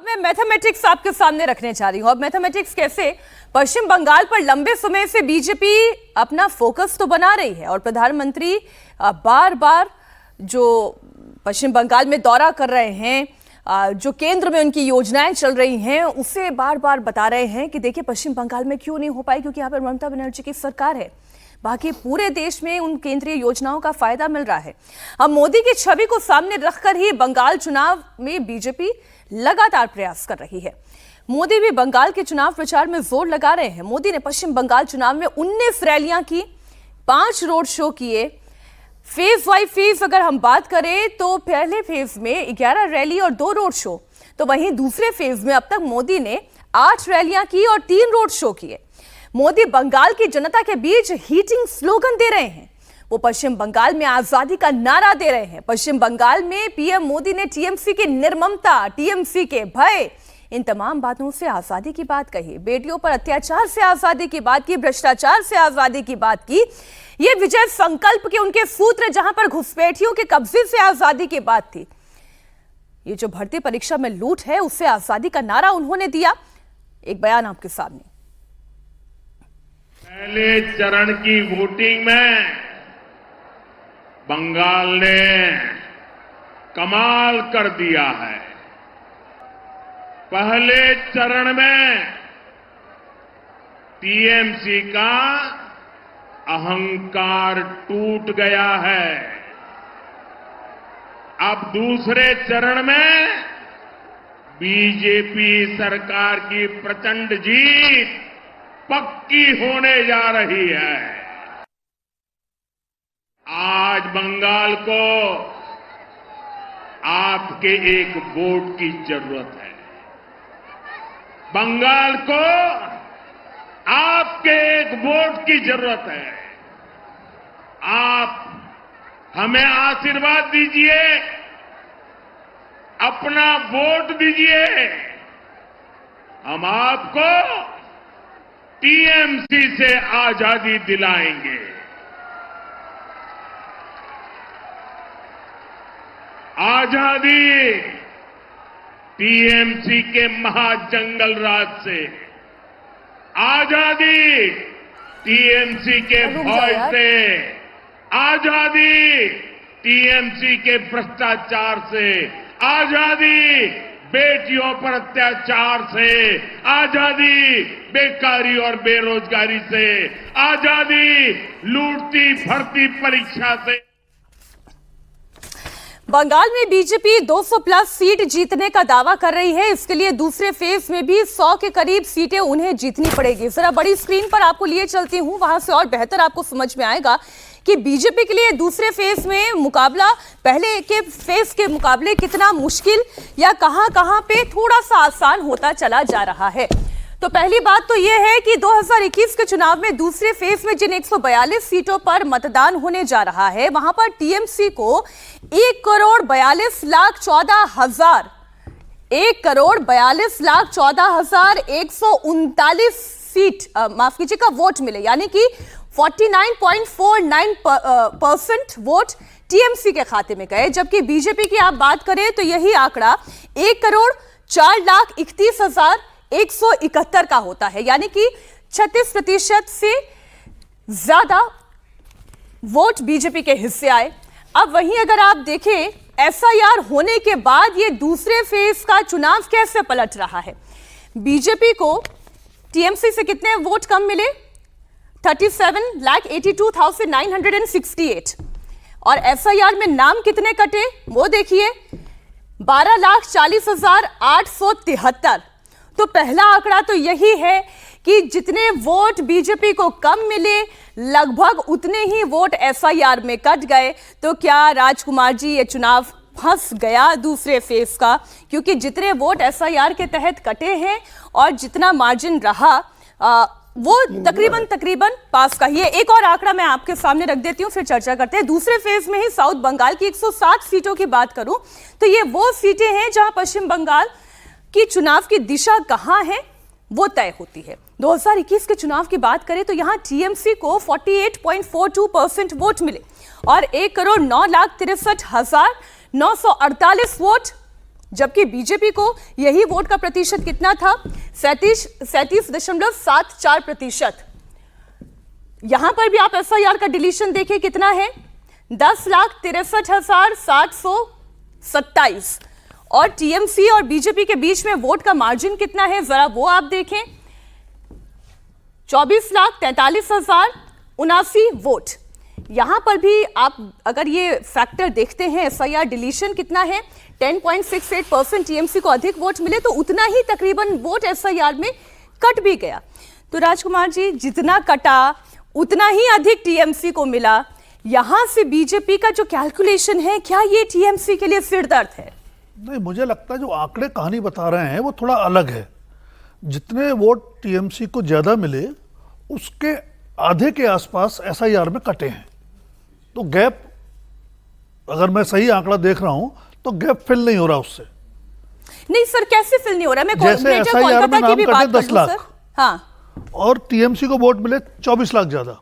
मैं मैथमेटिक्स आपके सामने रखने जा रही हूँ। अब मैथमेटिक्स कैसे पश्चिम बंगाल पर लंबे समय से बीजेपी अपना फोकस तो बना रही है और प्रधानमंत्री बार बार जो पश्चिम बंगाल में दौरा कर रहे हैं, जो केंद्र में उनकी योजनाएं चल रही हैं, उसे बार बार बता रहे हैं कि देखिए पश्चिम बंगाल में क्यों नहीं हो पाई, क्योंकि यहाँ पर ममता बनर्जी की सरकार है। बाकी पूरे देश में उन केंद्रीय योजनाओं का फायदा मिल रहा है। अब मोदी की छवि को सामने रखकर ही बंगाल चुनाव में बीजेपी लगातार प्रयास कर रही है। मोदी भी बंगाल के चुनाव प्रचार में जोर लगा रहे हैं। मोदी ने पश्चिम बंगाल चुनाव में 19 रैलियां की, 5 रोड शो किए। फेज बाई फेज अगर हम बात करें तो पहले फेज में 11 रैली और 2 रोड शो, तो वहीं दूसरे फेज में अब तक मोदी ने 8 रैलियां की और 3 रोड शो किए। मोदी बंगाल की जनता के बीच हीटिंग स्लोगन दे रहे हैं। वो पश्चिम बंगाल में आजादी का नारा दे रहे हैं। पश्चिम बंगाल में पीएम मोदी ने टीएमसी की निर्ममता, टीएमसी के भय, इन तमाम बातों से आजादी की बात कही। बेटियों पर अत्याचार से आजादी की बात की, भ्रष्टाचार से आजादी की बात की। ये विजय संकल्प के उनके सूत्र, जहां पर घुसपैठियों के कब्जे से आजादी की बात थी। ये जो भर्ती परीक्षा में लूट है, उससे आजादी का नारा उन्होंने दिया। एक बयान आपके सामने। पहले चरण की वोटिंग में बंगाल ने कमाल कर दिया है। पहले चरण में टीएमसी का अहंकार टूट गया है। अब दूसरे चरण में बीजेपी सरकार की प्रचंड जीत पक्की होने जा रही है। आज बंगाल को आपके एक वोट की जरूरत है। बंगाल को आपके एक वोट की जरूरत है। आप हमें आशीर्वाद दीजिए, अपना वोट दीजिए। हम आपको टीएमसी से आजादी दिलाएंगे। आजादी टीएमसी के महाजंगल राज से, आजादी टीएमसी के भय से, आजादी टीएमसी के भ्रष्टाचार से, आजादी बेटियों पर अत्याचार से, आजादी बेकारी और बेरोजगारी से, आजादी लूटती भर्ती परीक्षा से। बंगाल में बीजेपी 200 प्लस सीट जीतने का दावा कर रही है। इसके लिए दूसरे फेज में भी 100 के करीब सीटें उन्हें जीतनी पड़ेगी। जरा बड़ी स्क्रीन पर आपको लिए चलती हूं, वहां से और बेहतर आपको समझ में आएगा कि बीजेपी के लिए दूसरे फेज में मुकाबला पहले के फेज के मुकाबले कितना मुश्किल या कहां पे थोड़ा सा आसान होता चला जा रहा है। तो पहली बात तो यह है कि 2021 के चुनाव में दूसरे फेज में जिन 142 सीटों पर मतदान होने जा रहा है, वहां पर टीएमसी को 1,42,14,139 सीट माफ कीजिएगा वोट मिले, यानी कि 49.49% वोट टीएमसी के खाते में गए। जबकि बीजेपी की आप बात करें तो यही आंकड़ा 1,04,31,171 का होता है, यानी कि 36% से ज्यादा वोट बीजेपी के हिस्से आए। अब वहीं अगर आप देखें एफआईआर होने के बाद ये दूसरे फेज का चुनाव कैसे पलट रहा है। बीजेपी को टीएमसी से कितने वोट कम मिले? 37,82,968 और एफआईआर में नाम कितने कटे वो देखिए, 12,40,873। तो पहला आंकड़ा तो यही है कि जितने वोट बीजेपी को कम मिले, लगभग उतने ही वोट एफआईआर में कट गए। तो क्या राजकुमार जी ये चुनाव फंस गया दूसरे फेज का? क्योंकि जितने वोट एफआईआर के तहत कटे हैं और जितना मार्जिन रहा वो तकरीबन पास का ही है। एक और आंकड़ा मैं आपके सामने रख देती हूं, फिर चर्चा करते हैं। दूसरे फेज में ही साउथ बंगाल की 160 सीटों की बात करूं तो ये वो सीटें हैं जहां पश्चिम बंगाल की चुनाव की दिशा कहां है वो तय होती है। 2021 के चुनाव की बात करें तो यहां टीएमसी को 48.42% वोट मिले और 1,09,63,948 वोट जबकि बीजेपी को यही वोट का प्रतिशत कितना था, 37.74%। यहां पर भी आप एफआईआर का डिलीशन देखिए कितना है, 10,63,727। और टीएमसी और बीजेपी के बीच में वोट का मार्जिन कितना है, जरा वो आप देखें, 24,43,079 वोट। यहां पर भी आप अगर ये फैक्टर देखते हैं, एफआईआर डिलीशन कितना है, 10.68% टीएमसी को अधिक वोट मिले तो उतना ही तकरीबन वोट एफआईआर में कट भी गया। तो राजकुमार जी, जितना कटा उतना ही अधिक टीएमसी को मिला। यहां से बीजेपी का जो कैलकुलेशन है, क्या ये टीएमसी के लिए सिरदर्द है? नहीं, मुझे लगता है जो आंकड़े कहानी बता रहे हैं वो थोड़ा अलग है। जितने वोट टीएमसी को ज्यादा मिले उसके आधे के आसपास एसआईआर में कटे हैं। तो गैप, अगर मैं सही आंकड़ा देख रहा हूं तो गैप फिल नहीं हो रहा उससे। नहीं सर, कैसे फिल नहीं हो रहा? मैं जैसे एसआईआर में नाम कटे 10 लाख, हाँ, और टीएमसी को वोट मिले 24 लाख ज्यादा।